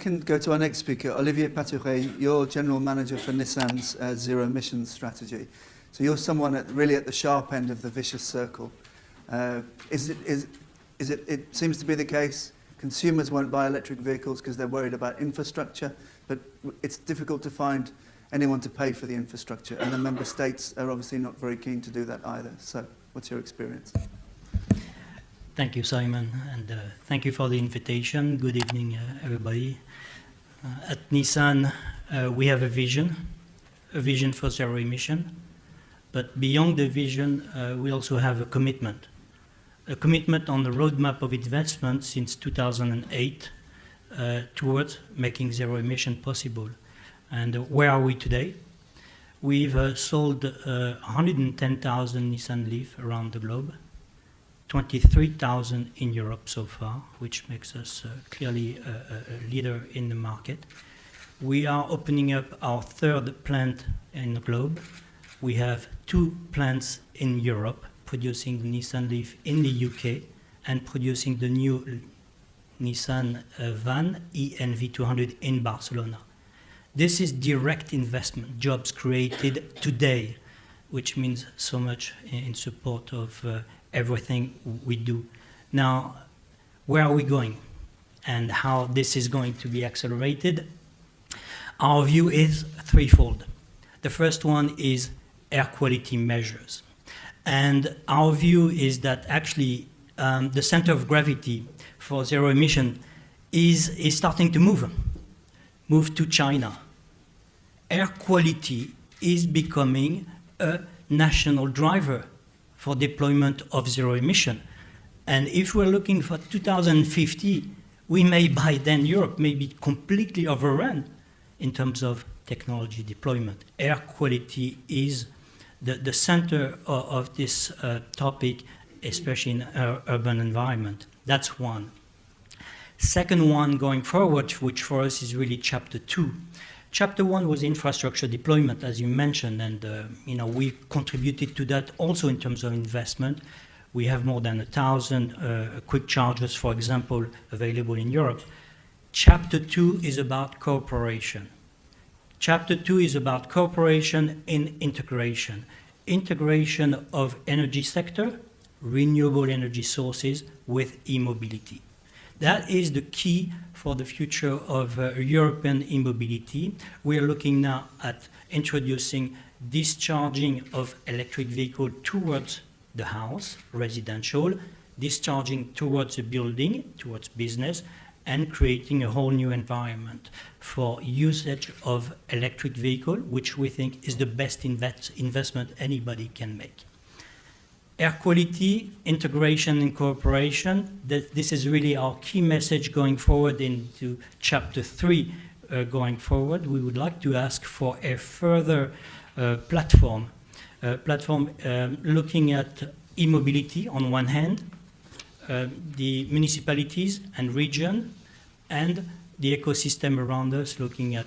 Can go to our next speaker, Olivier Patouret. You're General Manager for Nissan's Zero Emissions Strategy. So you're someone really at the sharp end of the vicious circle. It seems to be the case, consumers won't buy electric vehicles because they're worried about infrastructure, but it's difficult to find anyone to pay for the infrastructure, and the member states are obviously not very keen to do that either. So what's your experience? Thank you, Simon, and thank you for the invitation. Good evening, everybody. At Nissan, we have a vision for zero emission, but beyond the vision, we also have a commitment on the roadmap of investment since 2008 towards making zero emission possible. And where are we today? We've sold 110,000 Nissan Leaf around the globe, 23,000 in Europe so far, which makes us clearly a leader in the market. We are opening up our third plant in the globe. We have 2 plants in Europe producing the Nissan Leaf in the UK and producing the new Nissan van ENV200 in Barcelona. This is direct investment, jobs created today, which means so much in support of everything we do. Now, where are we going and how this is going to be accelerated? Our view is threefold. The first one is air quality measures. And our view is that actually the center of gravity for zero emission is starting to move to China. Air quality is becoming a national driver for deployment of zero emission. And if we're looking for 2050, we may by then Europe may be completely overrun in terms of technology deployment. Air quality is the center of this topic, especially in urban environment. That's one. Second one going forward, which for us is really chapter 2. Chapter 1 was infrastructure deployment, as you mentioned, and we contributed to that also in terms of investment. We have more than 1,000 quick chargers, for example, available in Europe. Chapter 2 is about cooperation. Chapter 2 is about cooperation in integration. Integration of energy sector, renewable energy sources with e-mobility. That is the key for the future of European e-mobility. We are looking now at introducing discharging of electric vehicle towards the house, residential, discharging towards the building, towards business, and creating a whole new environment for usage of electric vehicle, which we think is the best investment anybody can make. Air quality, integration and cooperation, this is really our key message going forward into chapter 3 going forward. We would like to ask for a further platform looking at e-mobility on one hand, the municipalities and region, and the ecosystem around us looking at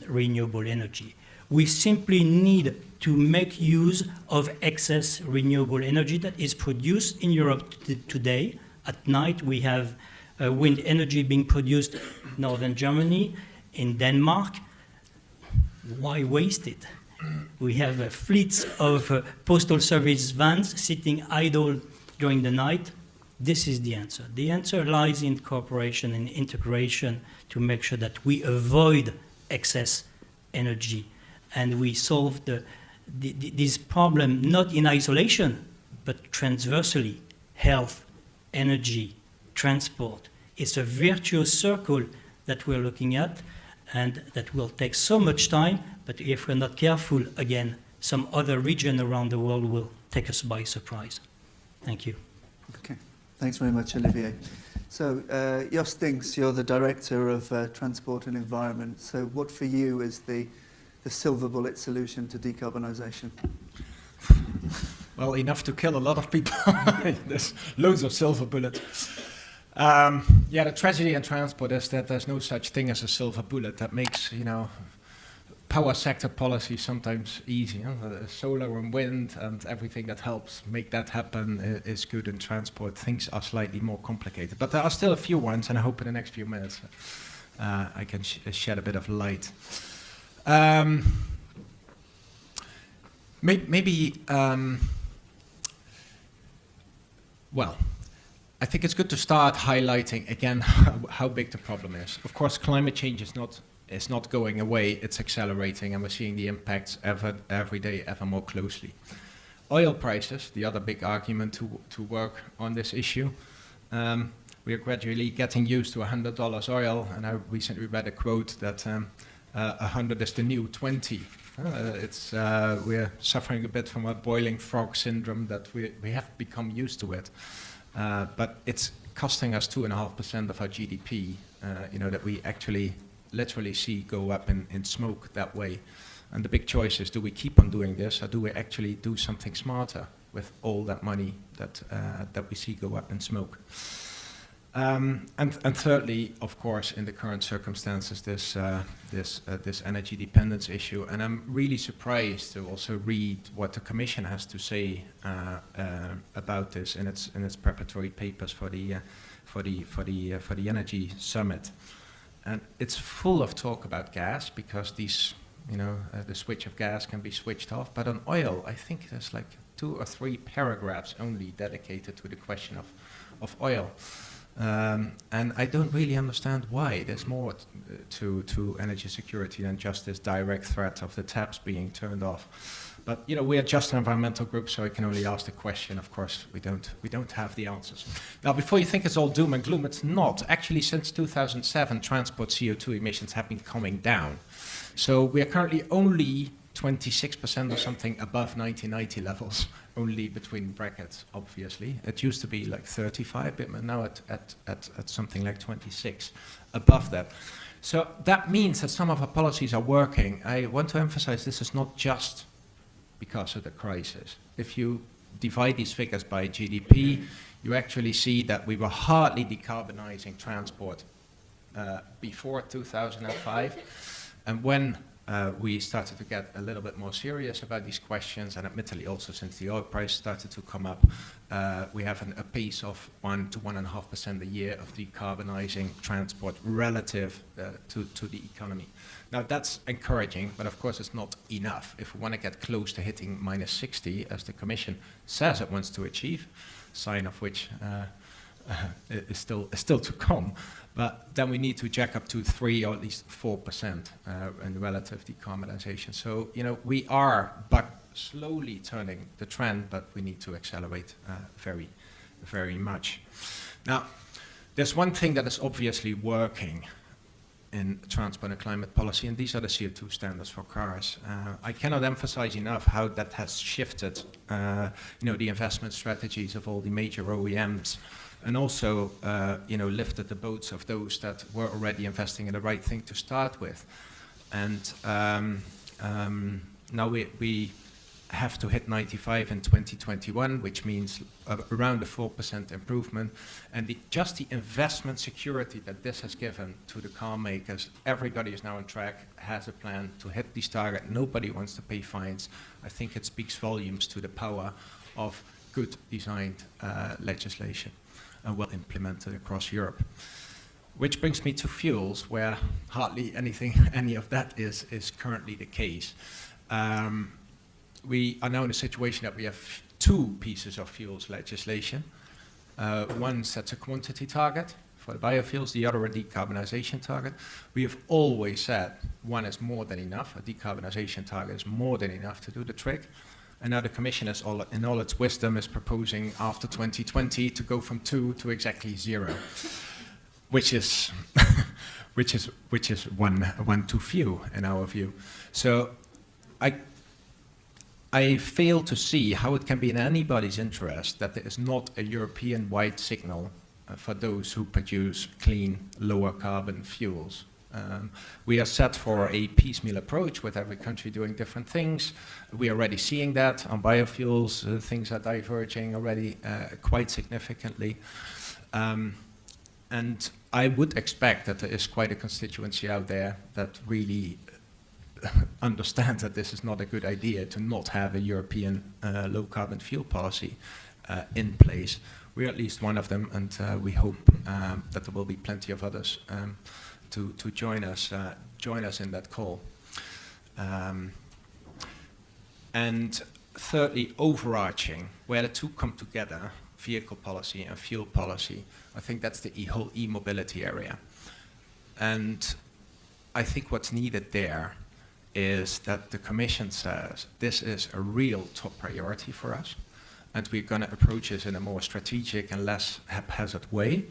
renewable energy. We simply need to make use of excess renewable energy that is produced in Europe today. At night, we have wind energy being produced in northern Germany, in Denmark. Why waste it? We have fleets of postal service vans sitting idle during the night. This is the answer. The answer lies in cooperation and integration to make sure that we avoid excess energy and we solve this problem not in isolation, but transversally. Health, energy, transport. It's a virtuous circle that we're looking at and that will take so much time, but if we're not careful, again, some other region around the world will take us by surprise. Thank you. Okay. Thanks very much, Olivier. So, Jos Dinks, you're the Director of Transport and Environment. So what for you is the silver bullet solution to decarbonisation? Well, enough to kill a lot of people. There's loads of silver bullets. The tragedy in transport is that there's no such thing as a silver bullet that makes, power sector policy sometimes easy. Solar and wind and everything that helps make that happen is good in transport. Things are slightly more complicated, but there are still a few ones, and I hope in the next few minutes I can shed a bit of light. Well, I think it's good to start highlighting again how big the problem is. Of course, climate change is not going away, it's accelerating, and we're seeing the impacts every day ever more closely. Oil prices, the other big argument to work on this issue. We are gradually getting used to $100 oil, and I recently read a quote that 100 is the new 20. We're suffering a bit from a boiling frog syndrome that we have become used to it. But it's costing us 2.5% of our GDP, that we actually literally see go up in smoke that way. And the big choice is, do we keep on doing this, or do we actually do something smarter with all that money that we see go up in smoke? And thirdly, of course, in the current circumstances, this energy dependence issue. And I'm really surprised to also read what the Commission has to say about this in its preparatory papers for the energy summit. And it's full of talk about gas, because the switch of gas can be switched off. But on oil, I think there's like 2 or 3 paragraphs only dedicated to the question of oil. And I don't really understand why. There's more to energy security than just this direct threat of the taps being turned off. But we are just an environmental group, so I can only ask the question. Of course, we don't have the answers. Now, before you think it's all doom and gloom, it's not. Actually, since 2007, transport CO2 emissions have been coming down. So we are currently only 26% or something above 1990 levels, only between brackets, obviously. It used to be like 35, but now at something like 26, above that. So that means that some of our policies are working. I want to emphasize this is not just because of the crisis. If you divide these figures by GDP, you actually see that we were hardly decarbonizing transport before 2005. And when we started to get a little bit more serious about these questions, and admittedly also since the oil price started to come up, we have a pace of 1 to 1.5% a year of decarbonizing transport relative to the economy. Now that's encouraging, but of course it's not enough. If we want to get close to hitting minus 60, as the Commission says it wants to achieve, sign of which is still to come, but then we need to jack up to 3 or at least 4% in relative decarbonization. So, we are but slowly turning the trend, but we need to accelerate very, very much. Now, there's one thing that is obviously working in transport and climate policy, and these are the CO2 standards for cars. I cannot emphasize enough how that has shifted, the investment strategies of all the major OEMs, and also, lifted the boats of those that were already investing in the right thing to start with. And now we have to hit 95 in 2021, which means around a 4% improvement. And just the investment security that this has given to the car makers, everybody is now on track, has a plan to hit these targets. Nobody wants to pay fines. I think it speaks volumes to the power of good designed legislation and well implemented across Europe. Which brings me to fuels, where hardly any of that is currently the case. We are now in a situation that we have 2 pieces of fuels legislation. One sets a quantity target for the biofuels, the other a decarbonization target. We have always said one is more than enough. A decarbonization target is more than enough to do the trick. And now the Commission, in all its wisdom, is proposing after 2020 to go from 2 to exactly 0, which is one too few in our view. So I fail to see how it can be in anybody's interest that there is not a European-wide signal for those who produce clean, lower carbon fuels. We are set for a piecemeal approach with every country doing different things. We are already seeing that on biofuels. Things are diverging already quite significantly. And I would expect that there is quite a constituency out there that really understands that this is not a good idea to not have a European low-carbon fuel policy in place. We're at least one of them, and we hope that there will be plenty of others to join us in that call. And thirdly, overarching, where the two come together, vehicle policy and fuel policy, I think that's the whole e-mobility area. And I think what's needed there is that the Commission says this is a real top priority for us, and we're going to approach this in a more strategic and less haphazard way.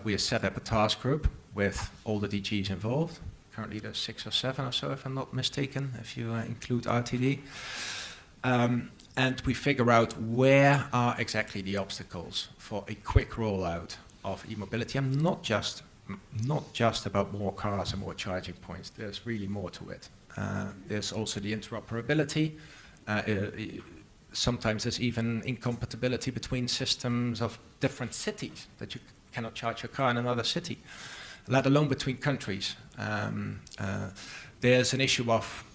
We have set up a task group with all the DGs involved. Currently there's 6 or 7 or so, if I'm not mistaken, if you include RTD. And we figure out where are exactly the obstacles for a quick rollout of e-mobility. And not just about more cars and more charging points. There's really more to it. There's also the interoperability. Sometimes there's even incompatibility between systems of different cities, that you cannot charge your car in another city, let alone between countries. There's an issue of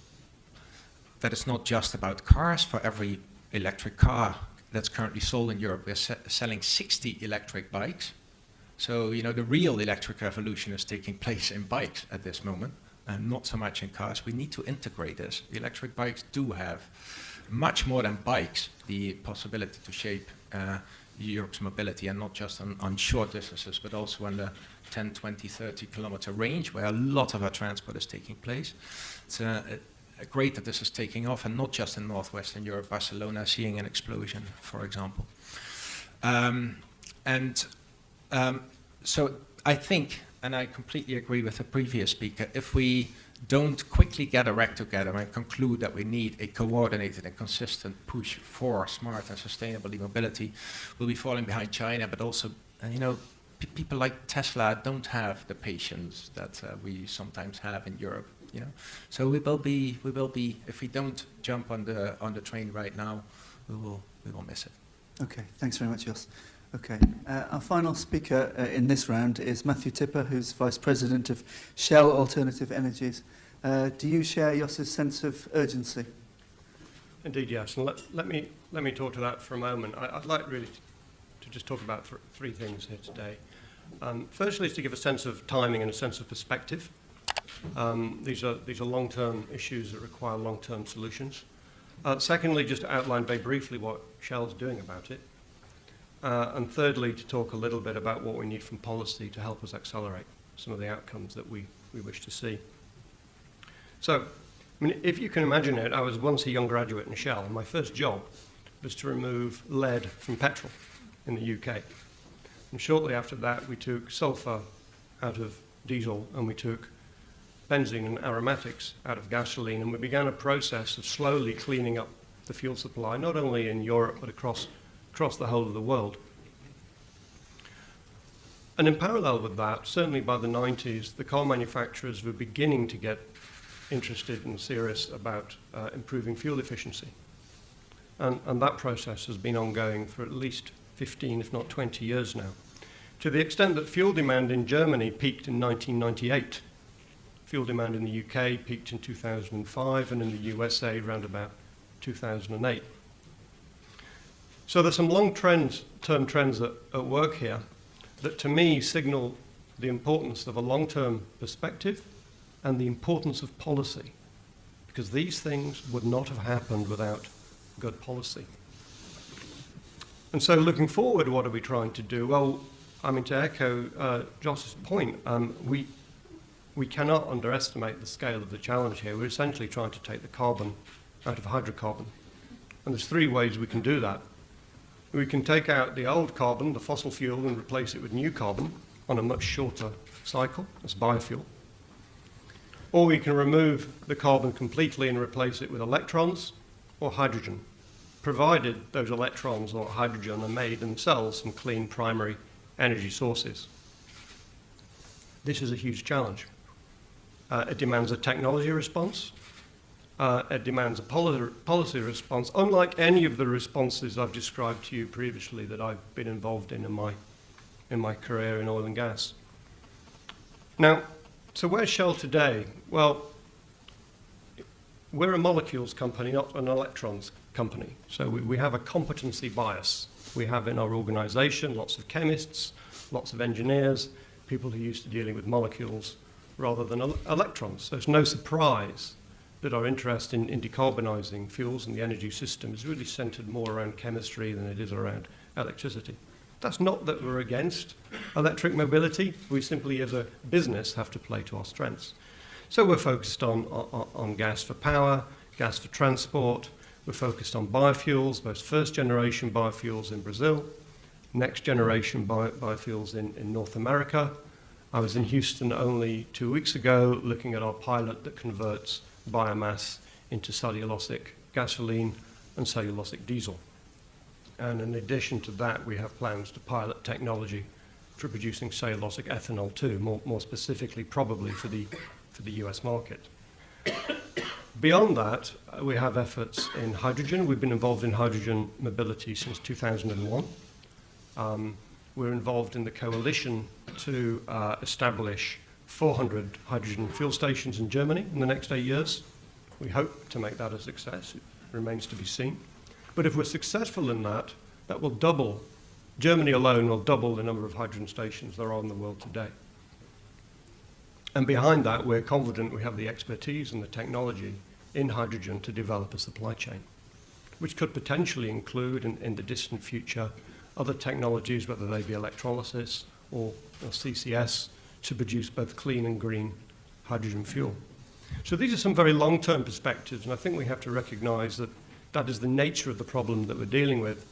that it's not just about cars. For every electric car that's currently sold in Europe, we're selling 60 electric bikes. So, you know, the real electric revolution is taking place in bikes at this moment, and not so much in cars. We need to integrate this. Electric bikes do have, much more than bikes, the possibility to shape Europe's mobility, and not just on short distances, but also on the 10, 20, 30 kilometer range, where a lot of our transport is taking place. It's great that this is taking off, and not just in Northwestern Europe. Barcelona seeing an explosion, for example. So I think, and I completely agree with the previous speaker, if we don't quickly get our act together and conclude that we need a coordinated and consistent push for smart and sustainable e-mobility, we'll be falling behind China, but also, you know, people like Tesla don't have the patience that we sometimes have in Europe. You know, so we will be. If we don't jump on the train right now, we will miss it. Okay, thanks very much, Jos. Okay, our final speaker in this round is Matthew Tipper, who's Vice President of Shell Alternative Energies. Do you share Jos's sense of urgency? Indeed, yes. And let me talk to that for a moment. I'd like really to just talk about three things here today. Firstly, is to give a sense of timing and a sense of perspective. These are long-term issues that require long-term solutions. Secondly, just to outline very briefly what Shell's doing about it. And thirdly, to talk a little bit about what we need from policy to help us accelerate some of the outcomes that we wish to see. So, I mean, if you can imagine it, I was once a young graduate in Shell, and my first job was to remove lead from petrol in the UK. And shortly after that, we took sulfur out of diesel, and we took benzene and aromatics out of gasoline, and we began a process of slowly cleaning up the fuel supply, not only in Europe, but across the whole of the world. And in parallel with that, certainly by the 90s, the car manufacturers were beginning to get interested and serious about improving fuel efficiency. And that process has been ongoing for at least 15, if not 20 years now, to the extent that fuel demand in Germany peaked in 1998. Fuel demand in the UK peaked in 2005, and in the USA around about 2008. So there's some long-term trends at work here that to me signal the importance of a long-term perspective and the importance of policy, because these things would not have happened without good policy. And so looking forward, what are we trying to do? Well, I mean, to echo Jos's point, we cannot underestimate the scale of the challenge here. We're essentially trying to take the carbon out of hydrocarbon. And there's three ways we can do that. We can take out the old carbon, the fossil fuel, and replace it with new carbon on a much shorter cycle, as biofuel. Or we can remove the carbon completely and replace it with electrons or hydrogen, provided those electrons or hydrogen are made themselves from clean primary energy sources. This is a huge challenge. It demands a technology response. It demands a policy response, unlike any of the responses I've described to you previously that I've been involved in my career in oil and gas. Now, so where's Shell today? Well, we're a molecules company, not an electrons company. So we have a competency bias. We have in our organization lots of chemists, lots of engineers, people who are used to dealing with molecules rather than electrons. So it's no surprise that our interest in decarbonising fuels and the energy system is really centred more around chemistry than it is around electricity. That's not that we're against electric mobility. We simply, as a business, have to play to our strengths. So we're focused on gas for power, gas for transport. We're focused on biofuels, both first-generation biofuels in Brazil, next-generation biofuels in North America. I was in Houston only 2 weeks ago looking at our pilot that converts biomass into cellulosic gasoline and cellulosic diesel. And in addition to that, we have plans to pilot technology for producing cellulosic ethanol too, more specifically probably for the US market. Beyond that, we have efforts in hydrogen. We've been involved in hydrogen mobility since 2001. We're involved in the coalition to establish 400 hydrogen fuel stations in Germany in the next 8 years. We hope to make that a success. It remains to be seen. But if we're successful in that, that will double, Germany alone will double the number of hydrogen stations there are in the world today. And behind that, we're confident we have the expertise and the technology in hydrogen to develop a supply chain, which could potentially include, in the distant future, other technologies, whether they be electrolysis or CCS, to produce both clean and green hydrogen fuel. So these are some very long-term perspectives, and I think we have to recognize that that is the nature of the problem that we're dealing with.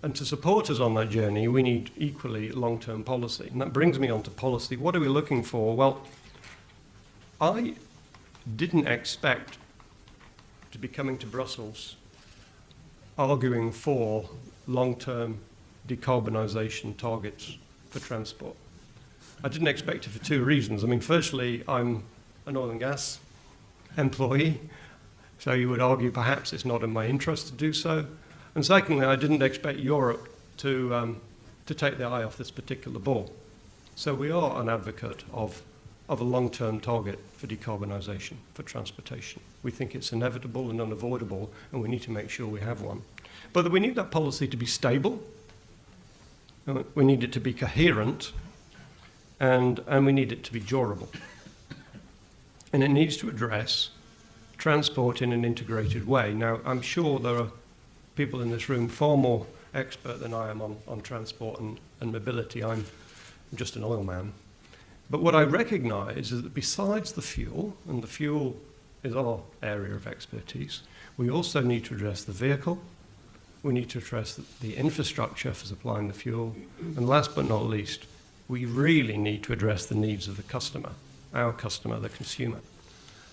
And to support us on that journey, we need equally long-term policy. And that brings me on to policy. What are we looking for? Well, I didn't expect to be coming to Brussels arguing for long-term decarbonisation targets for transport. I didn't expect it for two reasons. I mean, firstly, I'm an oil and gas employee, so you would argue perhaps it's not in my interest to do so. And secondly, I didn't expect Europe to take their eye off this particular ball. So we are an advocate of a long-term target for decarbonisation, for transportation. We think it's inevitable and unavoidable, and we need to make sure we have one. But we need that policy to be stable, we need it to be coherent, and we need it to be durable. And it needs to address transport in an integrated way. Now, I'm sure there are people in this room far more expert than I am on transport and mobility. I'm just an oil man. But what I recognise is that besides the fuel, and the fuel is our area of expertise, we also need to address the vehicle, we need to address the infrastructure for supplying the fuel, and last but not least, we really need to address the needs of the customer, our customer, the consumer.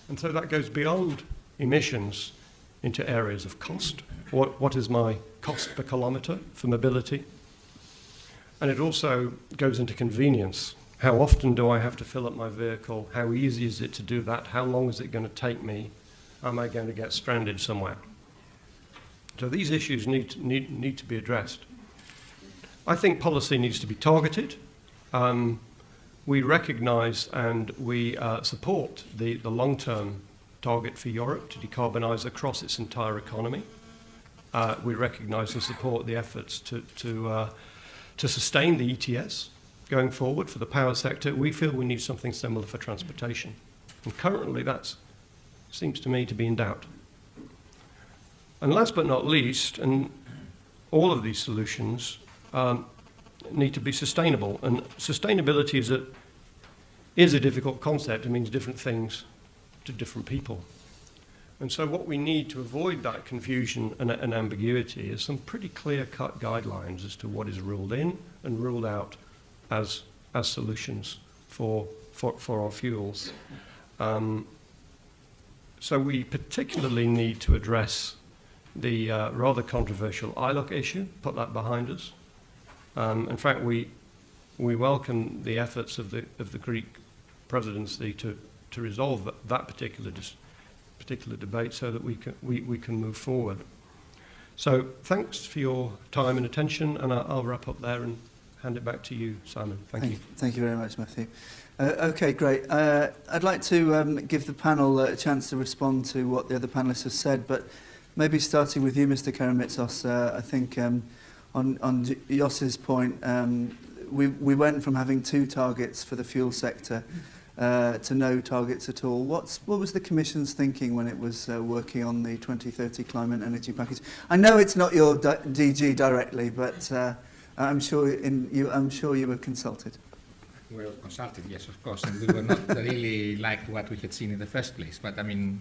And so that goes beyond emissions into areas of cost. What is my cost per kilometre for mobility? And it also goes into convenience. How often do I have to fill up my vehicle? How easy is it to do that? How long is it going to take me? Am I going to get stranded somewhere? So these issues need to be addressed. I think policy needs to be targeted. We recognise and we support the long-term target for Europe to decarbonise across its entire economy. We recognise and support the efforts to sustain the ETS going forward for the power sector. We feel we need something similar for transportation. And currently that seems to me to be in doubt. And last but not least, and all of these solutions need to be sustainable. And sustainability is a difficult concept. It means different things to different people. And so what we need to avoid that confusion and ambiguity is some pretty clear-cut guidelines as to what is ruled in and ruled out as solutions for our fuels. So we particularly need to address the rather controversial ILUC issue, put that behind us. In fact, we welcome the efforts of the Greek presidency to resolve that particular debate so that we can move forward. So thanks for your time and attention, and I'll wrap up there and hand it back to you, Simon. Thank you. Thank you very much, Matthew. Okay, great. I'd like to give the panel a chance to respond to what the other panellists have said, but maybe starting with you, Mr. Karamitsos. I think on Jos's point, we went from having 2 targets for the fuel sector to no targets at all. What was the Commission's thinking when it was working on the 2030 climate and energy package? I know it's not your DG directly, but I'm sure you were consulted. We were consulted, yes, of course, and we were not really like what we had seen in the first place. But I mean,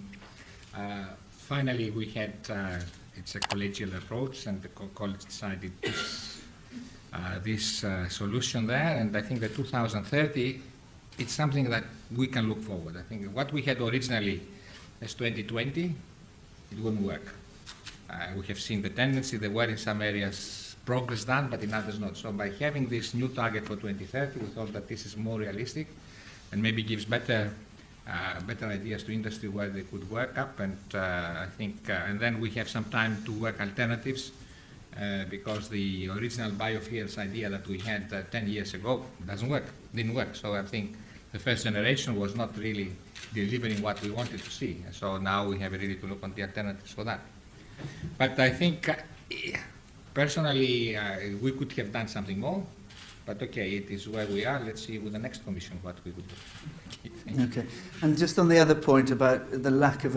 finally we had, it's a collegial approach, and the college decided this solution there, and I think that 2030, it's something that we can look forward. I think what we had originally as 2020, it wouldn't work. We have seen the tendency, there were in some areas progress done, but in others not. So by having this new target for 2030, we thought that this is more realistic and maybe gives better ideas to industry where they could work up. And I think, and then we have some time to work alternatives because the original biofuels idea that we had 10 years ago didn't work. So I think the first generation was not really delivering what we wanted to see. So now we have really to look on the alternatives for that. But I think, personally, we could have done something more, but okay, it is where we are. Let's see with the next Commission what we would do. Okay, and just on the other point about the lack of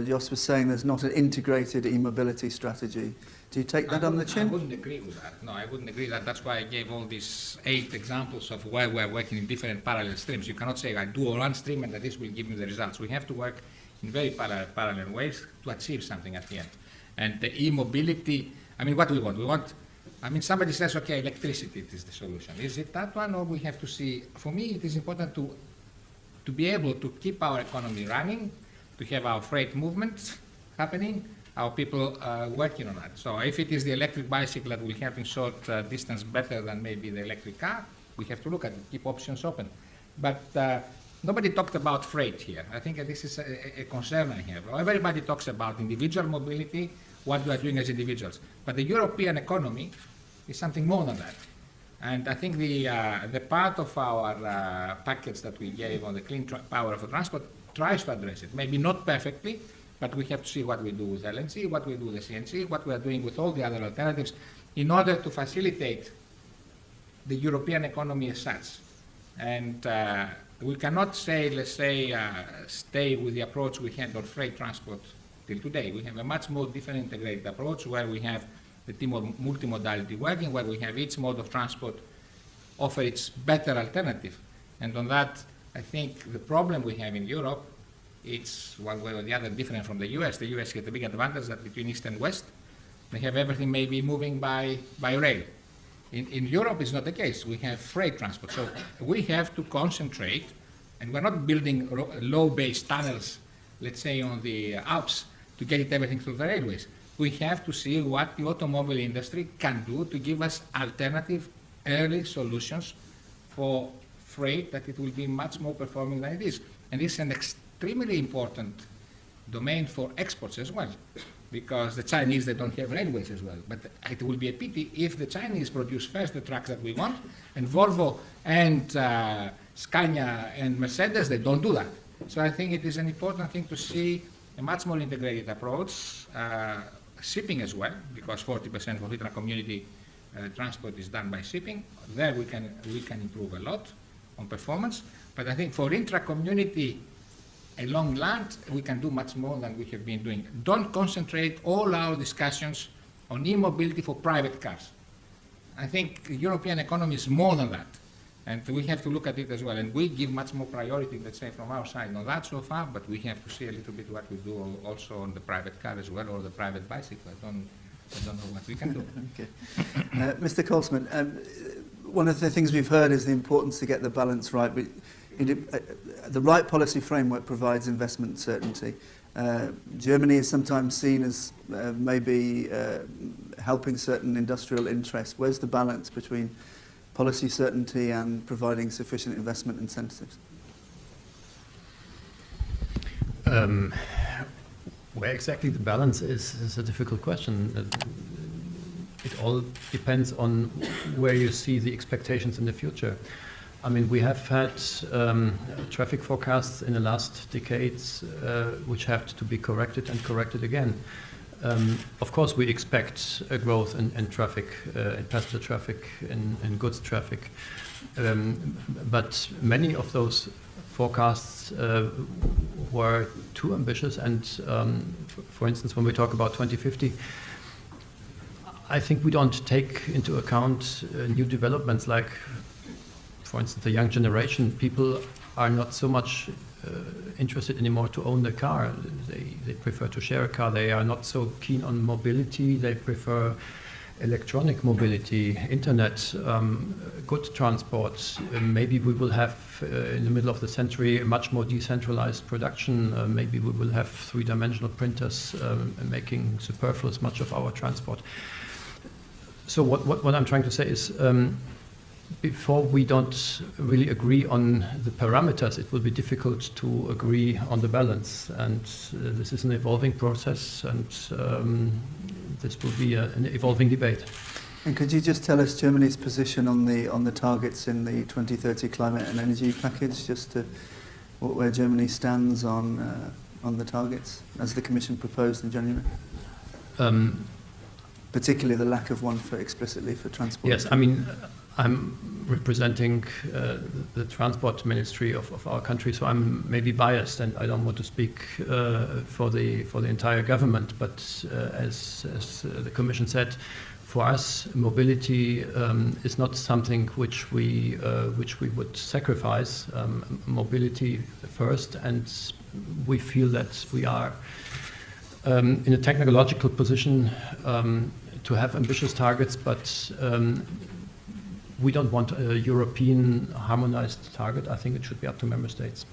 Jos was saying there's not an integrated e-mobility strategy. Do you take that on the chin? I wouldn't agree with that. No, I wouldn't agree with that. That's why I gave all these 8 examples of where we're working in different parallel streams. You cannot say I do one stream and that this will give me the results. We have to work in very parallel ways to achieve something at the end. And the e-mobility, I mean, what we want, I mean, somebody says, okay, electricity is the solution. Is it that one, or we have to see? For me, it is important to be able to keep our economy running, to have our freight movements happening, our people working on that. So if it is the electric bicycle that will help in short distance better than maybe the electric car, we have to look at it, keep options open. But nobody talked about freight here. I think this is a concern I have. Everybody talks about individual mobility, what we are doing as individuals. But the European economy is something more than that. And I think the part of our package that we gave on the clean power for transport tries to address it. Maybe not perfectly, but we have to see what we do with LNG, what we do with CNG, what we are doing with all the other alternatives in order to facilitate the European economy as such. And we cannot say, let's say, stay with the approach we had on freight transport till today. We have a much more different integrated approach where we have the multimodality working, where we have each mode of transport offer its better alternative. And on that, I think the problem we have in Europe, it's one way or the other different from the US. The US has the big advantage that between East and West, they have everything maybe moving by rail. In Europe, it's not the case. We have freight transport. So we have to concentrate, and we're not building low-based tunnels, let's say, on the Alps to get everything through the railways. We have to see what the automobile industry can do to give us alternative early solutions for freight that it will be much more performing than it is. And this is an extremely important domain for exports as well, because the Chinese, they don't have railways as well. But it will be a pity if the Chinese produce first the trucks that we want, and Volvo and Scania and Mercedes, they don't do that. So I think it is an important thing to see a much more integrated approach, shipping as well, because 40% of intra-community transport is done by shipping. There we can improve a lot on performance. But I think for intra-community along land, we can do much more than we have been doing. Don't concentrate all our discussions on e-mobility for private cars. I think the European economy is more than that. And we have to look at it as well. And we give much more priority, let's say, from our side on that so far, but we have to see a little bit what we do also on the private car as well, or the private bicycle. I don't know what we can do. Okay. Mr. Colsman, one of the things we've heard is the importance to get the balance right. But the right policy framework provides investment certainty. Germany is sometimes seen as maybe helping certain industrial interests. Where's the balance between policy certainty and providing sufficient investment incentives? Where exactly the balance is a difficult question. It all depends on where you see the expectations in the future. I mean, we have had traffic forecasts in the last decades which have to be corrected and corrected again. Of course, we expect a growth in traffic, in passenger traffic, in goods traffic. But many of those forecasts were too ambitious. And for instance, when we talk about 2050, I think we don't take into account new developments like, for instance, the young generation. People are not so much interested anymore to own a car. They prefer to share a car. They are not so keen on mobility. They prefer electronic mobility, internet, good transport. Maybe we will have, in the middle of the century, a much more decentralized production. Maybe we will have three-dimensional printers making superfluous much of our transport. So what I'm trying to say is, before we don't really agree on the parameters, it will be difficult to agree on the balance. And this is an evolving process, and this will be an evolving debate. And could you just tell us Germany's position on the targets in the 2030 climate and energy package, just to where Germany stands on the targets as the Commission proposed in January? Particularly the lack of one explicitly for transport. Yes, I mean, I'm representing the transport ministry of our country, so I'm maybe biased, and I don't want to speak for the entire government. But as the Commission said, for us, mobility is not something which we would sacrifice. Mobility first, and we feel that we are in a technological position to have ambitious targets, but we don't want a European harmonized target. I think it should be up to member states.